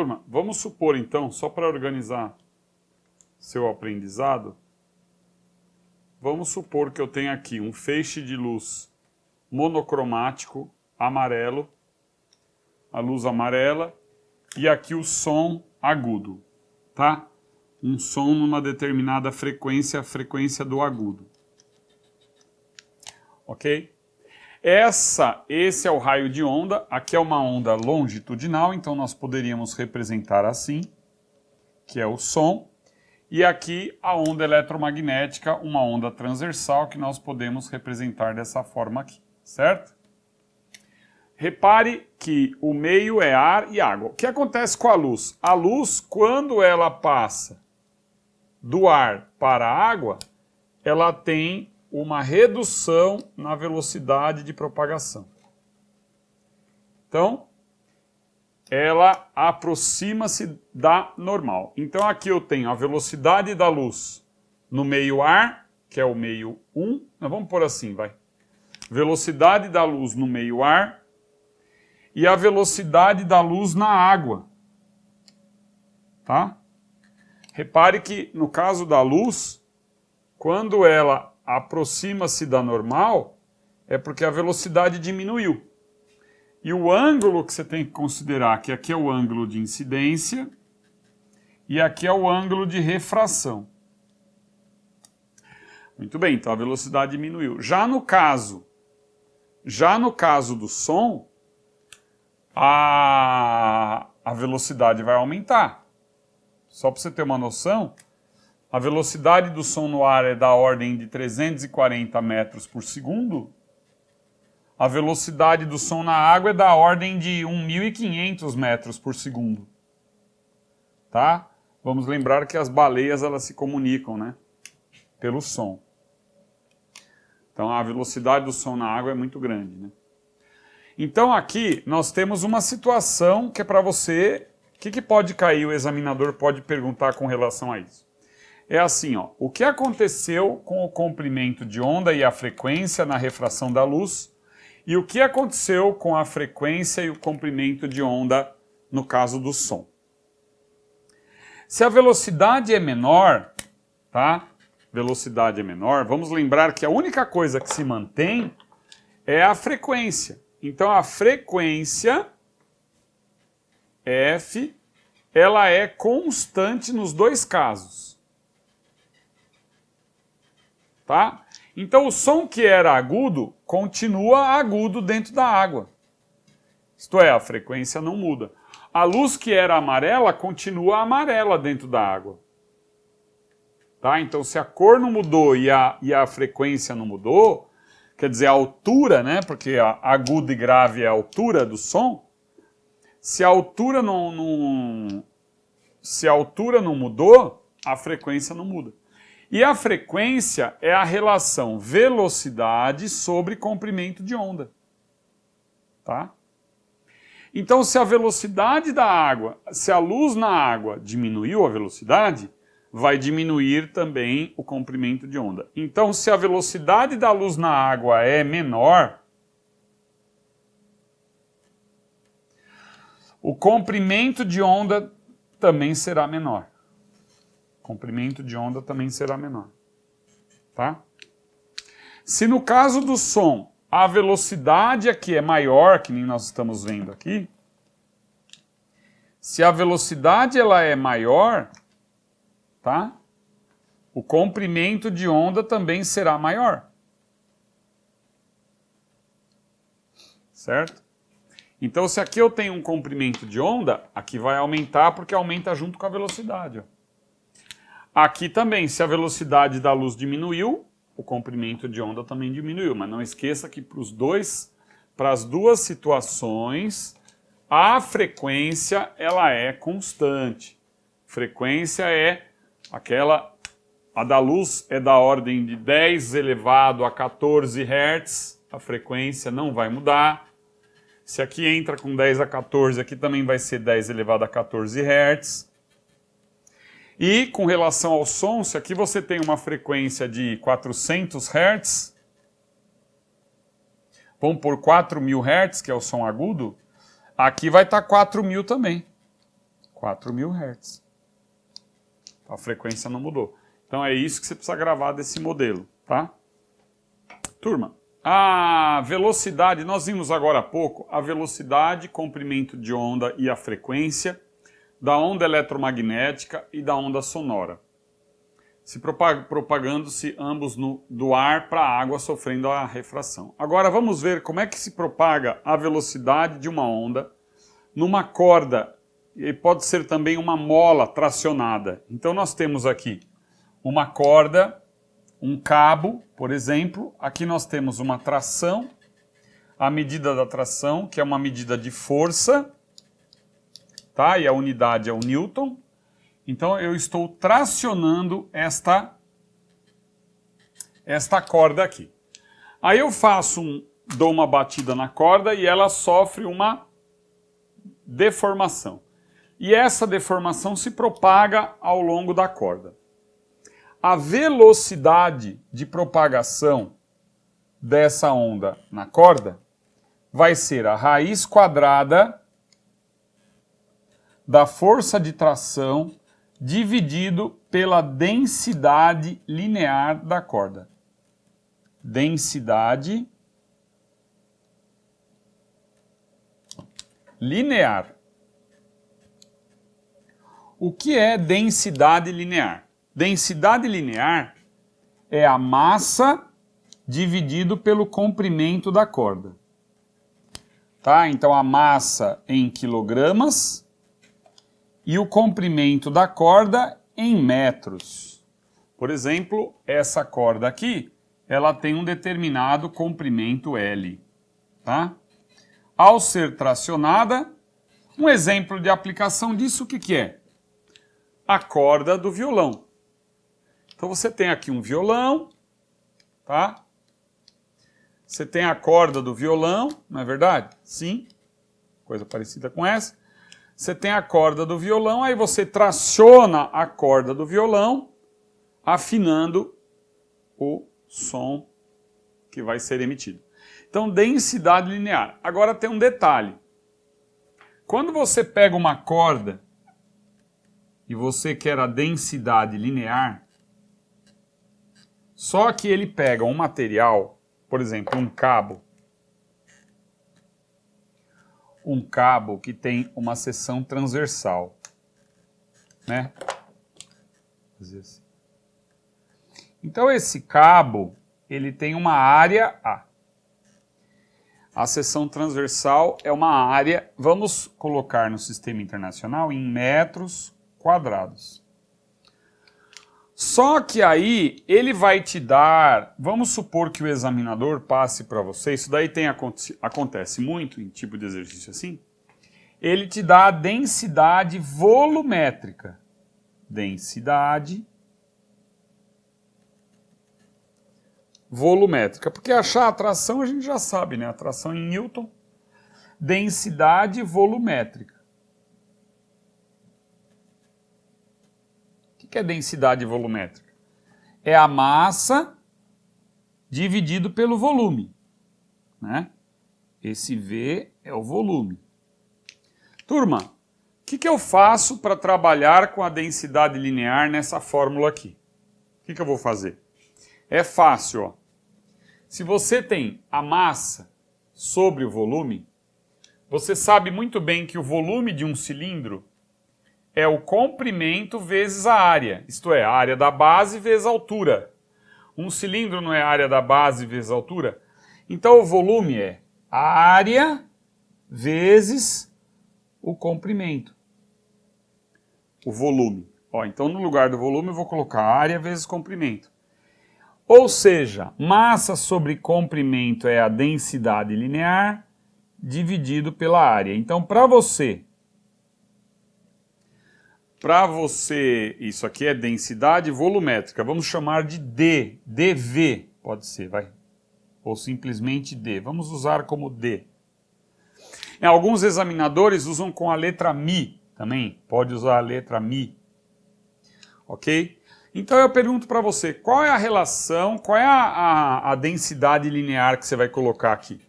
Turma, vamos supor então, só para organizar seu aprendizado, vamos supor que eu tenho aqui um feixe de luz monocromático, amarelo, a luz amarela, e aqui o som agudo, tá? Um som numa determinada frequência, a frequência do agudo. Ok? Esse é o raio de onda, aqui é uma onda longitudinal, então nós poderíamos representar assim, que é o som, e aqui a onda eletromagnética, uma onda transversal, que nós podemos representar dessa forma aqui, certo? Repare que o meio é ar e água. O que acontece com a luz? A luz, quando ela passa do ar para a água, ela tem uma redução na velocidade de propagação. Então, ela aproxima-se da normal. Então, aqui eu tenho a velocidade da luz no meio ar, que é o meio 1. Vamos pôr assim, vai. Velocidade da luz no meio ar e a velocidade da luz na água. Tá? Repare que, no caso da luz, quando ela aproxima-se da normal, é porque a velocidade diminuiu. E o ângulo que você tem que considerar, que aqui é o ângulo de incidência e aqui é o ângulo de refração. Muito bem, então a velocidade diminuiu. Já no caso do som, a velocidade vai aumentar. Só para você ter uma noção, a velocidade do som no ar é da ordem de 340 metros por segundo. A velocidade do som na água é da ordem de 1.500 metros por segundo. Tá? Vamos lembrar que as baleias elas se comunicam, né? Pelo som. Então a velocidade do som na água é muito grande, né? Então aqui nós temos uma situação que é para você... O que pode cair, o examinador pode perguntar com relação a isso? É assim, ó, o que aconteceu com o comprimento de onda e a frequência na refração da luz e o que aconteceu com a frequência e o comprimento de onda no caso do som. Se a velocidade é menor, tá? Velocidade é menor, vamos lembrar que a única coisa que se mantém é a frequência. Então a frequência F, ela é constante nos dois casos. Tá? Então o som que era agudo, continua agudo dentro da água. Isto é, a frequência não muda. A luz que era amarela, continua amarela dentro da água. Tá? Então se a cor não mudou e a frequência não mudou, quer dizer a altura, né? Porque a agudo e grave é a altura do som. Se a altura não mudou, a frequência não muda. E a frequência é a relação velocidade sobre comprimento de onda. Tá? Então, se a velocidade da água, se a luz na água diminuiu a velocidade, vai diminuir também o comprimento de onda. Então, se a velocidade da luz na água é menor, o comprimento de onda também será menor. O comprimento de onda também será menor. Tá? Se no caso do som, a velocidade aqui é maior, que nem nós estamos vendo aqui, se a velocidade ela é maior, tá? O comprimento de onda também será maior. Certo? Então, se aqui eu tenho um comprimento de onda, aqui vai aumentar porque aumenta junto com a velocidade. Ó. Aqui também, se a velocidade da luz diminuiu, o comprimento de onda também diminuiu. Mas não esqueça que para as duas situações, a frequência ela é constante. Frequência é aquela... A da luz é da ordem de 10 elevado a 14 Hz. A frequência não vai mudar. Se aqui entra com 10 a 14, aqui também vai ser 10 elevado a 14 Hz. E com relação ao som, se aqui você tem uma frequência de 400 Hz, vamos por 4.000 Hz, que é o som agudo, aqui vai estar 4.000 também. 4.000 Hz. A frequência não mudou. Então é isso que você precisa gravar desse modelo, tá? Turma, a velocidade, nós vimos agora há pouco, a velocidade, comprimento de onda e a frequência da onda eletromagnética e da onda sonora, se propagando-se ambos do ar para a água, sofrendo a refração. Agora vamos ver como é que se propaga a velocidade de uma onda numa corda, e pode ser também uma mola tracionada. Então nós temos aqui uma corda, um cabo, por exemplo, aqui nós temos uma tração, a medida da tração, que é uma medida de força, tá? E a unidade é o Newton. Então eu estou tracionando esta corda aqui. Aí eu dou uma batida na corda e ela sofre uma deformação. E essa deformação se propaga ao longo da corda. A velocidade de propagação dessa onda na corda vai ser a raiz quadrada da força de tração dividido pela densidade linear da corda. Densidade linear. O que é densidade linear? Densidade linear é a massa dividido pelo comprimento da corda. Tá? Então a massa em quilogramas e o comprimento da corda em metros. Por exemplo, essa corda aqui, ela tem um determinado comprimento L. Tá? Ao ser tracionada, um exemplo de aplicação disso, o que é? A corda do violão. Então você tem aqui um violão, tá? Você tem a corda do violão, não é verdade? Sim, coisa parecida com essa. Você tem a corda do violão, aí você traciona a corda do violão, afinando o som que vai ser emitido. Então, densidade linear. Agora tem um detalhe. Quando você pega uma corda e você quer a densidade linear, só que ele pega um material, por exemplo, um cabo que tem uma seção transversal, né? Então esse cabo, ele tem uma área A. A seção transversal é uma área, vamos colocar no sistema internacional, em metros quadrados. Só que aí ele vai te dar, vamos supor que o examinador passe para você, isso daí acontece muito em tipo de exercício assim, ele te dá a densidade volumétrica. Densidade volumétrica, porque achar a tração a gente já sabe, né? A tração em Newton, densidade volumétrica. O que é densidade volumétrica? É a massa dividido pelo volume, né? Esse V é o volume. Turma, o que eu faço para trabalhar com a densidade linear nessa fórmula aqui? O que eu vou fazer? É fácil, ó. Se você tem a massa sobre o volume, você sabe muito bem que o volume de um cilindro é o comprimento vezes a área, isto é, a área da base vezes a altura. Um cilindro não é a área da base vezes a altura? Então o volume é a área vezes o comprimento. O volume. Ó, então no lugar do volume eu vou colocar área vezes comprimento. Ou seja, massa sobre comprimento é a densidade linear dividido pela área. Então, para você, isso aqui é densidade volumétrica, vamos chamar de D, dV, pode ser, vai. Ou simplesmente D, vamos usar como D. Alguns examinadores usam com a letra Mi também, pode usar a letra Mi, ok? Então eu pergunto para você, qual é a relação, qual é a densidade linear que você vai colocar aqui?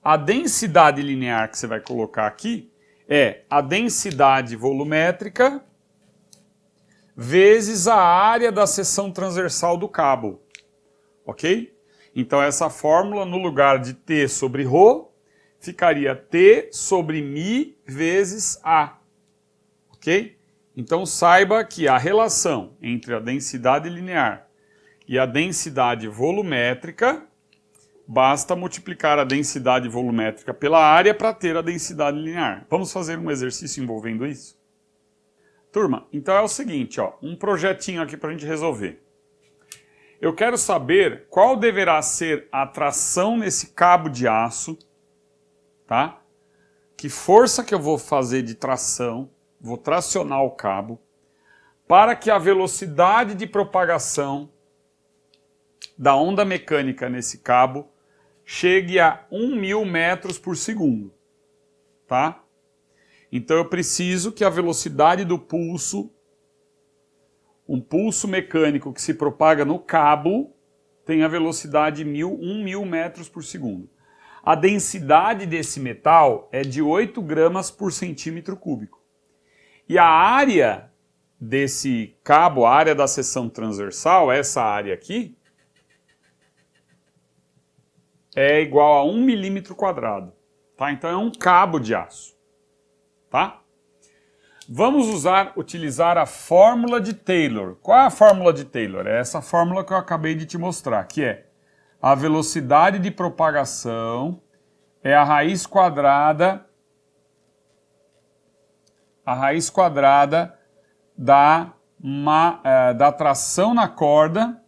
A densidade linear que você vai colocar aqui é a densidade volumétrica vezes a área da seção transversal do cabo, ok? Então essa fórmula, no lugar de T sobre ρ, ficaria T sobre μ vezes A, ok? Então saiba que a relação entre a densidade linear e a densidade volumétrica, basta multiplicar a densidade volumétrica pela área para ter a densidade linear. Vamos fazer um exercício envolvendo isso? Turma, então é o seguinte, ó, um projetinho aqui para a gente resolver. Eu quero saber qual deverá ser a tração nesse cabo de aço, tá? Que força que eu vou fazer de tração, vou tracionar o cabo, para que a velocidade de propagação da onda mecânica nesse cabo chegue a 1.000 metros por segundo, tá? Então eu preciso que a velocidade do pulso, um pulso mecânico que se propaga no cabo, tenha velocidade 1.000 metros por segundo. A densidade desse metal é de 8 gramas por centímetro cúbico. E a área desse cabo, a área da seção transversal, essa área aqui, é igual a 1 milímetro quadrado. Tá? Então é um cabo de aço. Tá? Vamos utilizar a fórmula de Taylor. Qual é a fórmula de Taylor? É essa fórmula que eu acabei de te mostrar, que é a velocidade de propagação é a raiz quadrada da tração na corda,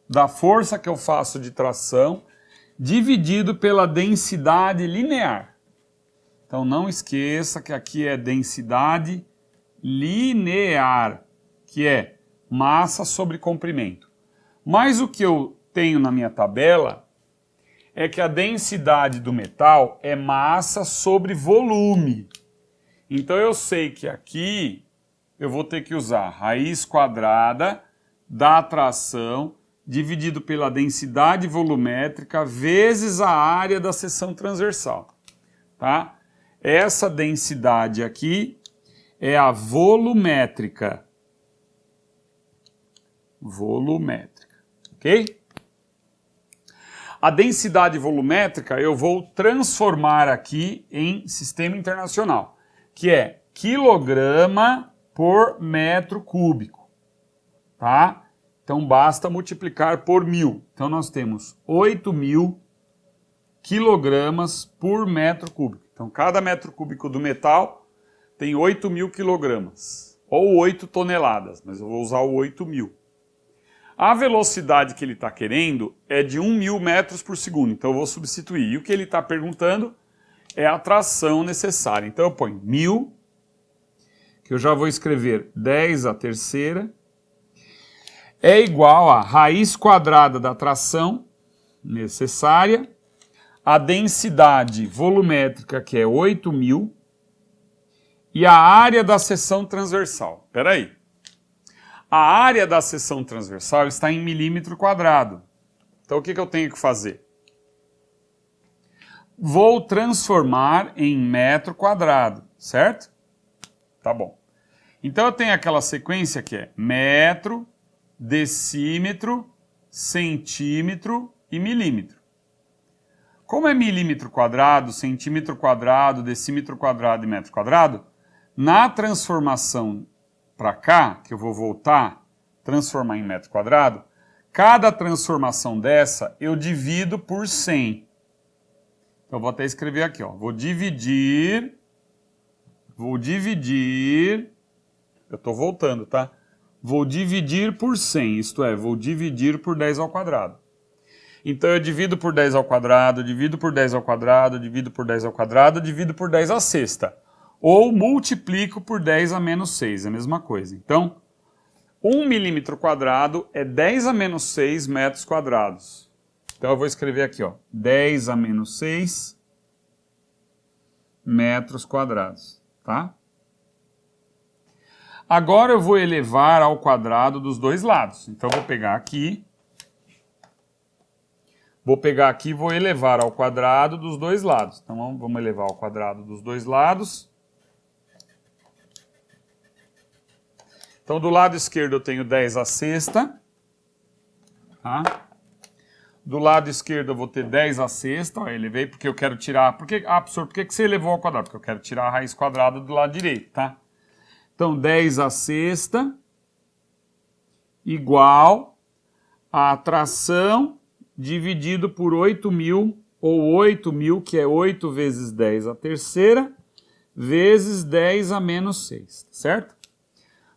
da força que eu faço de tração, dividido pela densidade linear. Então não esqueça que aqui é densidade linear, que é massa sobre comprimento. Mas o que eu tenho na minha tabela é que a densidade do metal é massa sobre volume. Então eu sei que aqui eu vou ter que usar raiz quadrada da atração dividido pela densidade volumétrica vezes a área da seção transversal, tá? Essa densidade aqui é a volumétrica. Volumétrica, ok? A densidade volumétrica eu vou transformar aqui em sistema internacional, que é quilograma por metro cúbico, tá? Então basta multiplicar por 1.000. Então nós temos 8.000 quilogramas por metro cúbico. Então cada metro cúbico do metal tem 8.000 quilogramas, ou 8 toneladas, mas eu vou usar o 8.000. A velocidade que ele está querendo é de 1.000 metros por segundo, então eu vou substituir. E o que ele está perguntando é a tração necessária. Então eu ponho 1.000, que eu já vou escrever 10 à terceira, é igual a raiz quadrada da tração necessária, a densidade volumétrica, que é 8.000, e a área da seção transversal. Espera aí. A área da seção transversal está em milímetro quadrado. Então o que eu tenho que fazer? Vou transformar em metro quadrado, certo? Tá bom. Então eu tenho aquela sequência que é metro, decímetro, centímetro e milímetro. Como é milímetro quadrado, centímetro quadrado, decímetro quadrado e metro quadrado, na transformação para cá, que eu vou voltar, transformar em metro quadrado, cada transformação dessa eu divido por 100. Então eu vou até escrever aqui, ó, vou dividir, eu estou voltando, tá? Vou dividir por 100, isto é, vou dividir por 10 ao quadrado. Então eu divido por 10 ao quadrado, divido por 10 ao quadrado, divido por 10 ao quadrado, divido por 10 à sexta. Ou multiplico por 10 a menos 6, é a mesma coisa. Então, 1 milímetro quadrado é 10 a menos 6 metros quadrados. Então eu vou escrever aqui, ó, 10 a menos 6 metros quadrados, tá? Agora eu vou elevar ao quadrado dos dois lados. Então eu vou pegar aqui, Vou pegar aqui e vou elevar ao quadrado dos dois lados. Então vamos elevar ao quadrado dos dois lados. Então do lado esquerdo eu tenho 10 à sexta. Tá? Do lado esquerdo eu vou ter 10 à sexta. Ó, elevei porque eu quero tirar... professor, por que você elevou ao quadrado? Porque eu quero tirar a raiz quadrada do lado direito, tá? Então 10 à sexta igual a tração dividido por 8.000, ou 8.000, que é 8 vezes 10 à terceira, vezes 10 a menos 6, certo?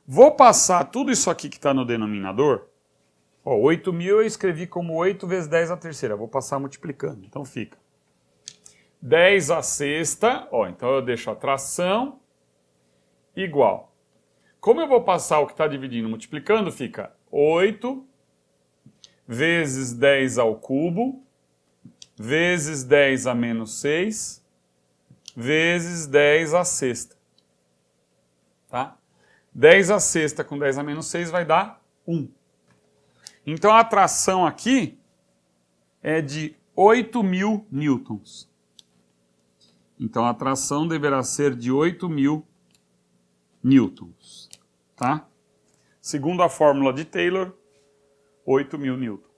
Vou passar tudo isso aqui que está no denominador. Ó, 8.000 eu escrevi como 8 vezes 10 à terceira. Vou passar multiplicando. Então fica 10 à sexta. Ó, então eu deixo a tração igual. Como eu vou passar o que está dividindo multiplicando, fica 8 vezes 10 ao cubo, vezes 10 a menos 6, vezes 10 à sexta. Tá? 10 à sexta com 10 a menos 6 vai dar 1. Então a tração aqui é de 8.000 newtons. Então a tração deverá ser de 8.000 newtons. Tá? Segundo a fórmula de Taylor, 8.000 newtons.